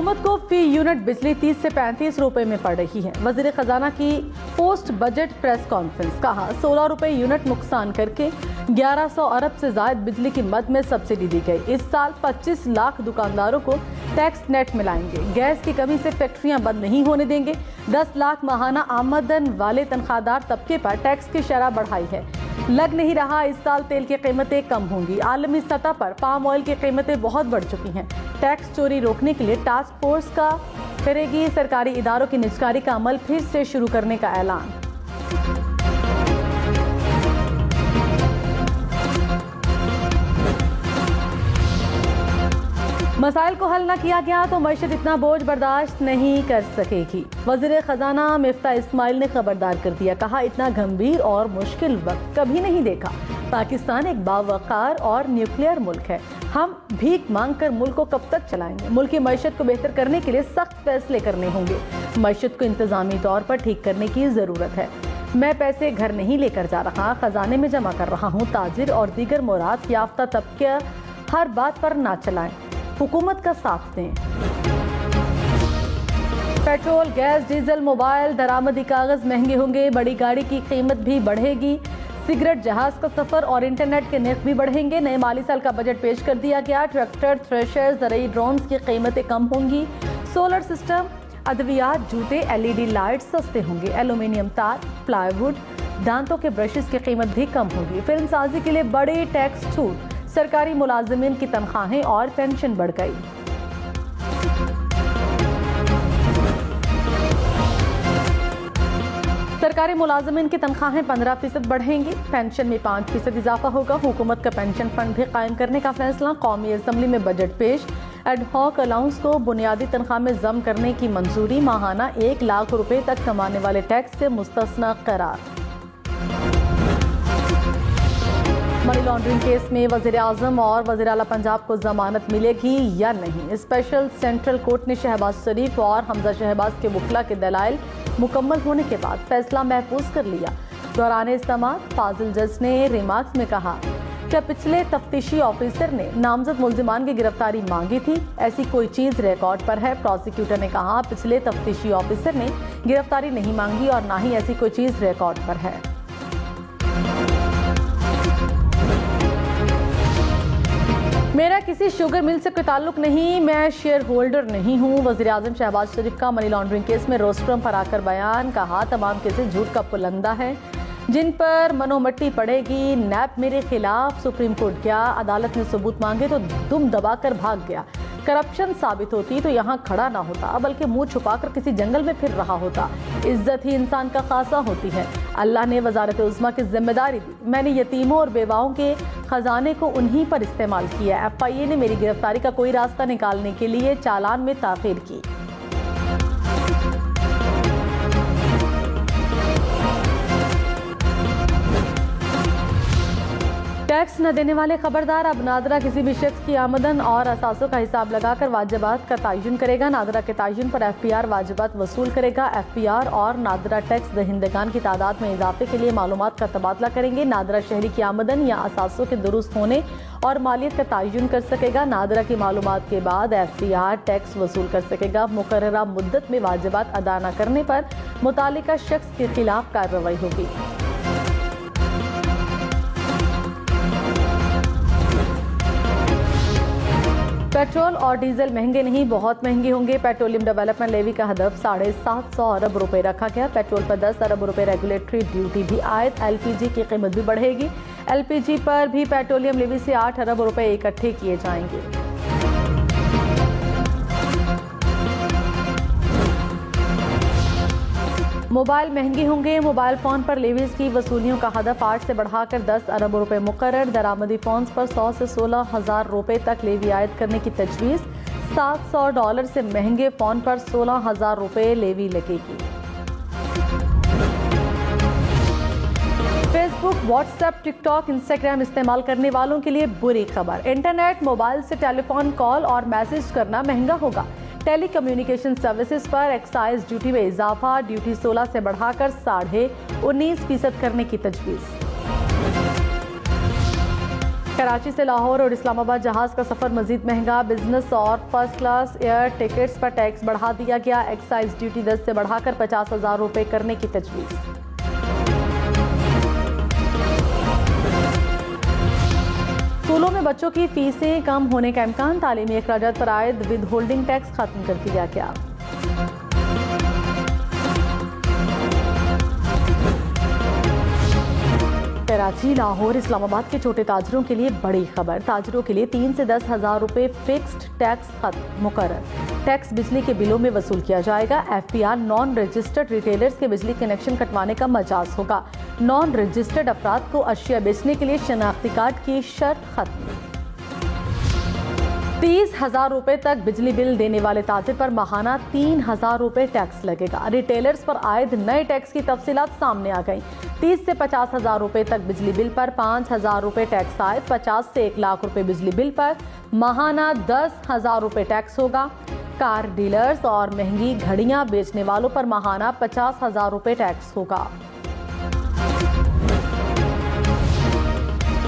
हुकूमत को फी यूनिट बिजली 30 से 35 रुपए में पड़ रही है। वजीर खजाना की पोस्ट बजट प्रेस कॉन्फ्रेंस, कहा 16 रुपए यूनिट नुकसान करके 1100 अरब से जायद बिजली की मद में सब्सिडी दी गई। इस साल 25 लाख दुकानदारों को टैक्स नेट मिलाएंगे। गैस की कमी से फैक्ट्रियां बंद नहीं होने देंगे। 10 लाख माहाना आमदन वाले तनख्वाहदार तबके पर टैक्स की शरह बढ़ाई है। लग नहीं रहा इस साल तेल की कीमतें कम होंगी। आलमी सतह पर पाम ऑयल की कीमतें बहुत बढ़ चुकी हैं। टैक्स चोरी रोकने के लिए टास्क फोर्स का करेगी सरकारी इदारों की निजकारी का अमल फिर से शुरू करने का ऐलान। मसाइल को हल न किया गया तो मईशत इतना बोझ बर्दाश्त नहीं कर सकेगी। वज़ीर खजाना मिफ्ता इस्माइल ने खबरदार कर दिया, कहा इतना गंभीर और मुश्किल वक्त कभी नहीं देखा। पाकिस्तान एक बावकार और न्यूक्लियर मुल्क है। हम भीख मांग कर मुल्क को कब तक चलाएंगे? मुल्क की मईशत को बेहतर करने के लिए सख्त फैसले करने होंगे। मईशत को इंतजामी तौर पर ठीक करने की जरूरत है। मैं पैसे घर नहीं लेकर जा रहा, खजाने में जमा कर रहा हूँ। ताजिर और दीगर मुराद याफ्ता तबके हर बात पर ना चलाएं, हुकूमत का साथ दें। पेट्रोल, गैस, डीजल, मोबाइल, दरामदी कागज महंगे होंगे। बड़ी गाड़ी की कीमत भी बढ़ेगी। सिगरेट, जहाज का सफर और इंटरनेट के नर्ख भी बढ़ेंगे। नए माली साल का बजट पेश कर दिया गया। ट्रैक्टर, थ्रेशर, ज़रूरी ड्रोन्स की कीमतें कम होंगी। सोलर सिस्टम, अद्वियात, जूते, LED लाइट सस्ते होंगे। एल्यूमिनियम तार, प्लाईवुड, दांतों के ब्रशेस की कीमत भी कम होगी। फिल्म साजी के लिए बड़े टैक्स छूट। सरकारी मुलाजिमीन की तनख्वाहें और पेंशन बढ़ गई। सरकारी मुलाजिमीन की तनख्वाहें 15% बढ़ेंगी। पेंशन में 5% इजाफा होगा। हुकूमत का पेंशन फंड भी कायम करने का फैसला। कौमी असम्बली में बजट पेश। एडहॉक अलाउंस को बुनियादी तनख्वाह में जम करने की मंजूरी। माहाना 1 लाख रुपए तक कमाने वाले टैक्स से मुस्तस्ना करार। मनी लॉन्ड्रिंग केस में वज़ीर आज़म और वज़ीर आला पंजाब को जमानत मिलेगी या नहीं? स्पेशल सेंट्रल कोर्ट ने शहबाज शरीफ और हमजा शहबाज के वकला के दलाइल मुकम्मल होने के बाद फैसला महफूज कर लिया। दौरान समाअत फाजिल जज ने रिमार्क्स में कहा कि पिछले तफ्तीशी ऑफिसर ने नामजद मुल्जिमान की गिरफ्तारी मांगी थी, ऐसी कोई चीज़ रिकॉर्ड पर है। प्रोसिक्यूटर ने कहा पिछले तफ्तीशी ऑफिसर ने गिरफ्तारी नहीं मांगी और ना ही ऐसी कोई चीज़ रिकॉर्ड पर है। मेरा किसी शुगर मिल से कोई ताल्लुक नहीं, मैं शेयर होल्डर नहीं हूँ। वज़ीर आज़म शहबाज शरीफ का मनी लॉन्ड्रिंग केस में रोस्ट्रम पर आकर बयान। कहा तमाम केसेस झूठ का पुलंदा है जिन पर मनोमट्टी पड़ेगी। नैब मेरे खिलाफ सुप्रीम कोर्ट गया, अदालत ने सबूत मांगे तो दुम दबाकर भाग गया। करप्शन साबित होती तो यहाँ खड़ा ना होता, बल्कि मुंह छुपाकर किसी जंगल में फिर रहा होता। इज्जत ही इंसान का खासा होती है। अल्लाह ने वजारत उज़्मा की जिम्मेदारी दी, मैंने यतीमों और बेवाओं के खजाने को उन्हीं पर इस्तेमाल किया। FIA ने मेरी गिरफ्तारी का कोई रास्ता निकालने के लिए चालान में ताख़ीर की। टैक्स न देने वाले खबरदार। अब नादरा किसी भी शख्स की आमदन और असासों का हिसाब लगाकर वाजिबात का तयन करेगा। नादरा के तयन पर FPR वाजिबात वसूल करेगा। FPR और नादरा टैक्स दहिंदगान की तादाद में इजाफे के लिए मालूमात का तबादला करेंगे। नादरा शहरी की आमदन या असासों के दुरुस्त होने और मालियत का तयन कर सकेगा। नादरा की मालूमात के बाद FPR टैक्स वसूल कर सकेगा। मुकर्ररा मुद्दत में वाजिबात अदा न करने पर मुतालिका शख्स के खिलाफ कार्रवाई होगी। पेट्रोल और डीजल महंगे नहीं, बहुत महंगे होंगे। पेट्रोलियम डेवलपमेंट लेवी का हदफ 750 अरब रुपए रखा गया। पेट्रोल पर 10 अरब रुपए रेगुलेटरी ड्यूटी भी आयद। LPG की कीमत भी बढ़ेगी। LPG पर भी पेट्रोलियम लेवी से 8 अरब रुपए इकट्ठे किए जाएंगे। मोबाइल महंगे होंगे। मोबाइल फ़ोन पर लेवीज़ की वसूलियों का हदफ 8 से बढ़ाकर 10 अरब रुपए मुकर्रर। दरामदी फ़ोन पर 100 से 16,000 रुपए तक लेवी आयद करने की तजवीज़। $700 से महंगे फ़ोन पर 16,000 रुपए लेवी लगेगी। फेसबुक, व्हाट्सएप, टिकटॉक, इंस्टाग्राम इस्तेमाल करने वालों के लिए बुरी खबर। इंटरनेट, मोबाइल से टेलीफोन कॉल और मैसेज करना महंगा होगा। टेली कम्युनिकेशन सर्विसेज पर एक्साइज ड्यूटी में इजाफा। ड्यूटी 16 से बढ़ाकर 19.5% करने की तजवीज़। कराची से लाहौर और इस्लामाबाद जहाज का सफर मजीद महंगा। बिजनेस और फर्स्ट क्लास एयर टिकट्स पर टैक्स बढ़ा दिया गया। एक्साइज ड्यूटी 10 से बढ़ाकर 50,000 रुपए करने की तजवीज़। स्कूलों में बच्चों की फीसें कम होने का इम्कान। तालीमी अखराजात पर आयद विद होल्डिंग टैक्स खत्म कर दिया गया। कराची, लाहौर, इस्लामाबाद के छोटे ताजरों के लिए बड़ी खबर। ताजरों के लिए 3 से 10,000 रुपए फिक्स्ड टैक्स खत्म मुकर्रर। टैक्स बिजली के बिलों में वसूल किया जाएगा। FPR नॉन रजिस्टर्ड रिटेलर्स के बिजली कनेक्शन कटवाने का मजाज होगा। नॉन रजिस्टर्ड अफराद को अशिया बेचने के लिए शनाख्ती कार्ड की शर्त खत्म। 30,000 रुपए तक बिजली बिल देने वाले ताजिर पर माहाना 3,000 रुपए टैक्स लगेगा। रिटेलर्स पर आयद नए टैक्स की तफसीलात सामने आ गई। 30 से 50,000 रुपए तक बिजली बिल पर 5,000 रुपए टैक्स आयद। 50 से 1 लाख रुपए बिजली बिल पर माहाना 10,000 रुपए टैक्स होगा। कार डीलर्स और महंगी घड़ियां बेचने वालों पर माहाना 50,000 रुपए टैक्स होगा।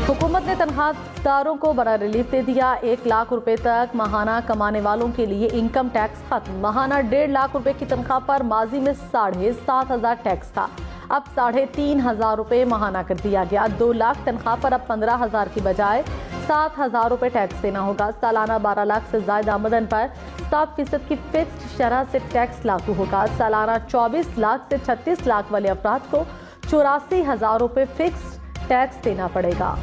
हुकूमत ने तनख्वाहदारों को बड़ा रिलीफ दे दिया। 1 लाख रुपए तक माहाना कमाने वालों के लिए इनकम टैक्स खत्म। माहाना 1.5 लाख रुपए की तनख्वाह पर माजी में 7,500 टैक्स था, अब 3,500 रुपए माहाना कर दिया गया। 2 लाख तनख्वाह पर अब 15,000 की बजाय 7,000 रुपए टैक्स देना होगा। सालाना 12 लाख से ज्यादा आमदन पर 7% की फिक्स्ड शरह से टैक्स लागू होगा। सालाना 24 लाख से 36 लाख वाले अफराद को 84,000 रुपए फिक्स्ड टैक्स देना पड़ेगा।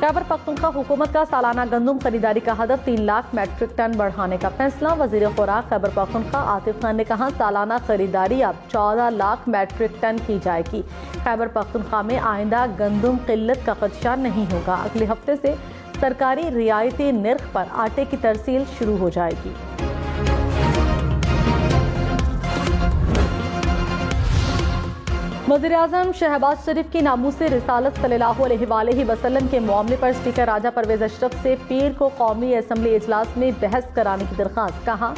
खैबर पख्तूनख्वा हुकूमत का सालाना गंदम खरीदारी का हदफ 3 लाख मैट्रिक टन बढ़ाने का फैसला। वजीर खुराक खैबर पख्तूनख्वा आतिफ खान ने कहा, सालाना खरीदारी अब 14 लाख मैट्रिक टन की जाएगी। खैबर पख्तूनख्वा में आइंदा गंदम किल्लत का खदशा नहीं होगा। अगले हफ्ते से सरकारी रियायती निर्ख पर आटे की तरसील शुरू हो जाएगी। वज़ीर-ए-आज़म शहबाज शरीफ की नामूस रिसालत सल्लल्लाहु अलैहि वसल्लम के मामले पर स्पीकर राजा परवेज अशरफ से पीर को कौमी असम्बली इजलास में बहस कराने की दरख्वास्त। कहा,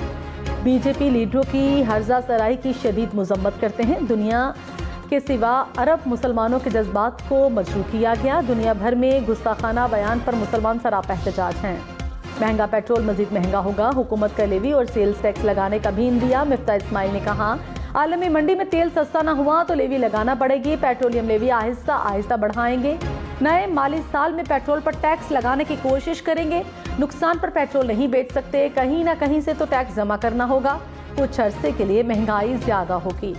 बीजेपी लीडरों की हर्जा सराई की शदीद मजम्मत करते हैं। दुनिया के सिवा अरब मुसलमानों के जज्बात को मजरूह किया गया। दुनिया भर में गुस्ताखाना बयान पर मुसलमान सरापा एहतजाज हैं। महंगा पेट्रोल मजीद महंगा होगा। हुकूमत का लेवी और सेल्स टैक्स लगाने का भी इंदिया। मिफ्ता इस्माइल ने कहा, आलमी मंडी में तेल सस्ता न हुआ तो लेवी लगाना पड़ेगी। पेट्रोलियम लेवी आहिस्ता आहिस्ता बढ़ाएंगे। नए माली साल में पेट्रोल पर टैक्स लगाने की कोशिश करेंगे। नुकसान पर पेट्रोल नहीं बेच सकते, कहीं ना कहीं से तो टैक्स जमा करना होगा। कुछ अरसे के लिए महंगाई ज्यादा होगी।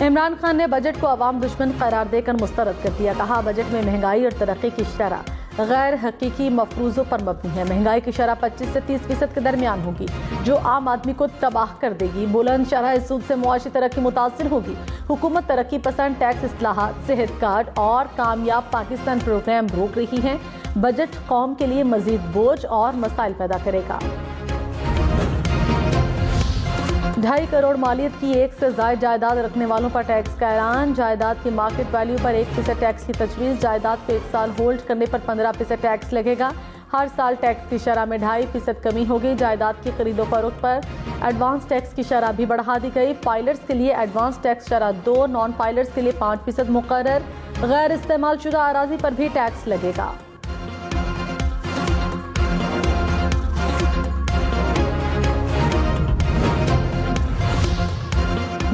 इमरान खान ने बजट को अवाम दुश्मन करार देकर मुस्तरद कर दिया। कहा, बजट में महंगाई और तरक्की की शरह गैर हकीकी मफरूजों पर मबनी है। महंगाई की शरह 25 से 30% के दरमियान होगी, जो आम आदमी को तबाह कर देगी। बुलंद शरह सूद से मुआशी तरक्की मुतासिर होगी। हुकूमत तरक्की पसंद टैक्स इस्लाहात, सेहत कार्ड और कामयाब पाकिस्तान प्रोग्राम रोक रही है। बजट कौम के लिए मजीद बोझ और मसाइल पैदा करेगा। 2.5 करोड़ मालियत की 1 से ज्यादा जायदाद रखने वालों पर टैक्स का ऐलान। जायदाद की मार्केट वैल्यू पर 1% टैक्स की तजवीज़। जायदाद को 1 साल होल्ड करने पर 15% टैक्स लगेगा। हर साल टैक्स की शरह में 2.5% कमी होगी। जायदाद की खरीदो फरोख्त पर एडवांस टैक्स की शरह भी बढ़ा दी गई। फाइलर्स के लिए एडवांस टैक्स शरह 2, नॉन फाइलर्स के लिए 5% मुकर्रर। गैर इस्तेमाल शुदा अराजी पर भी टैक्स लगेगा।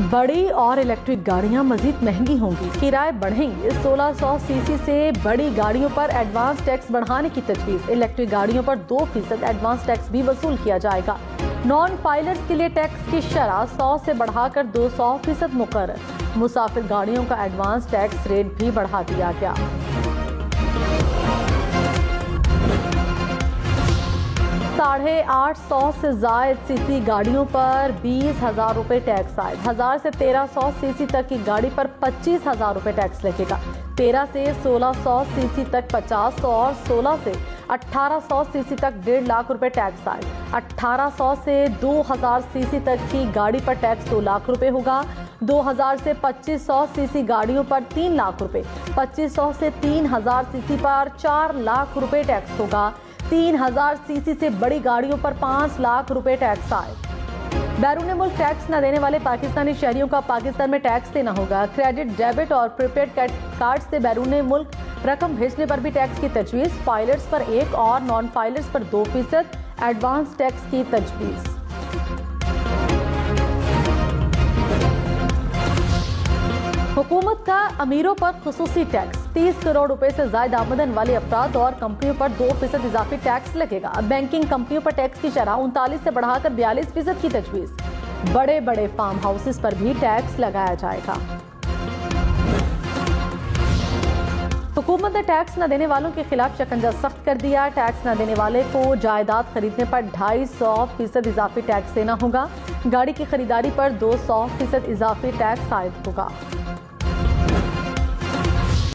बड़ी और इलेक्ट्रिक गाड़ियां मजीद महंगी होंगी, किराए बढ़ेंगे। 1600 सीसी से बड़ी गाड़ियों पर एडवांस टैक्स बढ़ाने की तजवीज़। इलेक्ट्रिक गाड़ियों पर 2% एडवांस टैक्स भी वसूल किया जाएगा। नॉन फाइलर्स के लिए टैक्स की शरह 100 से बढ़ाकर 200% मुकर्रर। मुसाफिर गाड़ियों का एडवांस टैक्स रेट भी बढ़ा दिया गया। 850 से जायद सीसी गाड़ियों पर 20,000 रुपए टैक्स आए। 1000 से 1300 सीसी तक की गाड़ी पर 25,000 रुपए टैक्स लगेगा। 13 से 1600 सीसी तक 50 और 16 से 1800 सीसी तक 1.5 लाख रुपए टैक्स आए। 1800 से 2000 सीसी तक की गाड़ी पर टैक्स 2 लाख रुपए होगा। 2000 से 2500 सीसी गाड़ियों पर 3 लाख रुपए। 2500 से 3000 सीसी पर 4 लाख रुपए टैक्स होगा। 3000 सीसी से बड़ी गाड़ियों पर 5 लाख रुपए टैक्स आए। बैरून मुल्क टैक्स न देने वाले पाकिस्तानी शहरियों का पाकिस्तान में टैक्स देना होगा। क्रेडिट, डेबिट और प्रीपेड कार्ड से बैरून मुल्क रकम भेजने पर भी टैक्स की तजवीज़। फाइलर्स पर 1 और नॉन फाइलर्स पर 2% एडवांस टैक्स की तजवीज़। हुकूमत का अमीरों पर खुसूसी टैक्स। 30 करोड़ रुपए से ज्यादा आमदन वाले अफराद और कंपनियों पर 2% इजाफी टैक्स लगेगा। बैंकिंग कंपनियों पर टैक्स की शरह 39 से बढ़ाकर 42% की तजवीज़। बड़े बड़े फार्म हाउसेस पर भी टैक्स लगाया जाएगा। हुकूमत ने टैक्स न देने वालों के खिलाफ शिकंजा सख्त कर दिया। टैक्स न देने वाले को जायदाद खरीदने पर 250% इजाफी टैक्स देना होगा। गाड़ी की खरीदारी पर 200% इजाफी टैक्स आयद होगा।